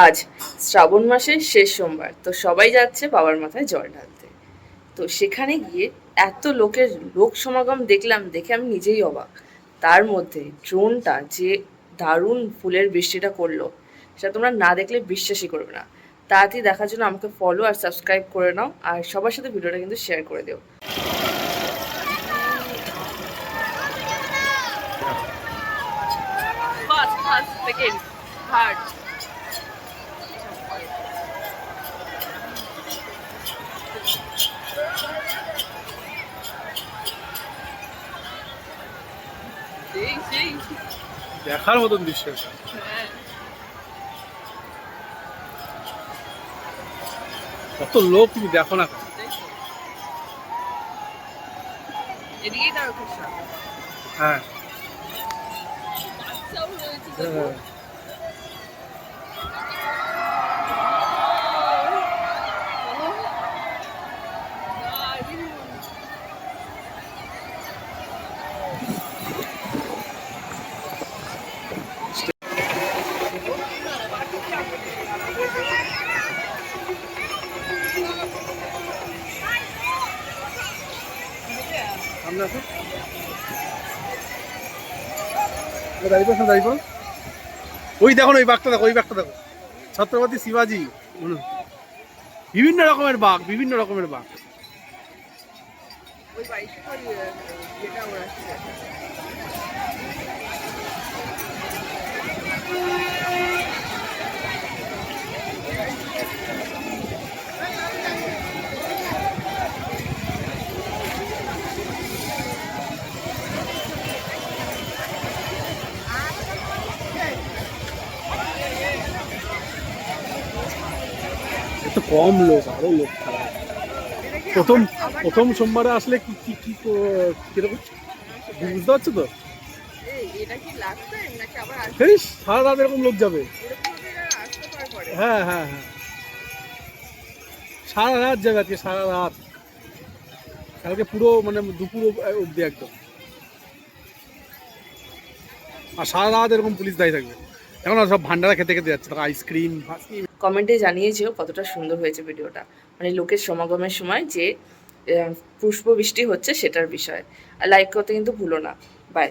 আজ শ্রাবণ মাসের শেষ সোমবার, তো সবাই যাচ্ছে বাবার মাথায় জল ঢালতে। তো সেখানে গিয়ে এত লোক সমাগম দেখলাম, দেখে আমি নিজেই অবাক। তার মধ্যে ড্রোনটা যে দারুণ ফুলের বৃষ্টিটা করলো, সেটা তোমরা না দেখলে বিশ্বাসই করবে না। তাড়াতাড়ি দেখার জন্য আমাকে ফলো আর সাবস্ক্রাইব করে নাও, আর সবার সাথে ভিডিওটা কিন্তু শেয়ার করে দিও। ফার্স্ট ফার্স্ট সেকেন্ড থার্ড সেই সেই দেখার মতন দৃশ্য এটা। হ্যাঁ, কত লোক তুমি দেখো না কেন? এদিকেই তার খুশি হ্যাঁ বাচ্চাও রয়েছে তো। হ্যাঁ। সামনে আসো। দাঁড়িয়ে পড়ো, দাঁড়িয়ে পড়ো। ওই দেখো না, ওই বাঘটা দেখো, ওই বাঘটা দেখো। ছত্রপতি শিবাজি। বিভিন্ন রকমের বাঘ, বিভিন্ন রকমের বাঘ। ওই বাইশটা যেটা ওরা এত কম লোক, আরো লোক খারাপ। প্রথম প্রথম সোমবারে আসলে কি কি কি কিরকম বুঝতে পারছো তো? এটা কি লাস্ট টাইম নাকি আবার আসবে? এই সারা রাত এরকম লোক যাবে। এরকম ভাবে এরা আসতে পারে? হ্যাঁ হ্যাঁ হ্যাঁ, সারা রাত যাবে আজকে, সারা রাত। কালকে পুরো মানে দুপুর অব্দি একদম। আর সারা রাত এরকম পুলিশ দাঁড়িয়ে থাকবে। এখন আর সব ভান্ডারা খেতে খেতে যাচ্ছে, তখন আইসক্রিম। কমেন্টে জানিয়েছিও কতটা সুন্দর হয়েছে ভিডিওটা, মানে লোকের সমাগমের সময় যে পুষ্প বৃষ্টি হচ্ছে সেটার বিষয়ে। আর লাইক করতে কিন্তু ভুলো না। বাই।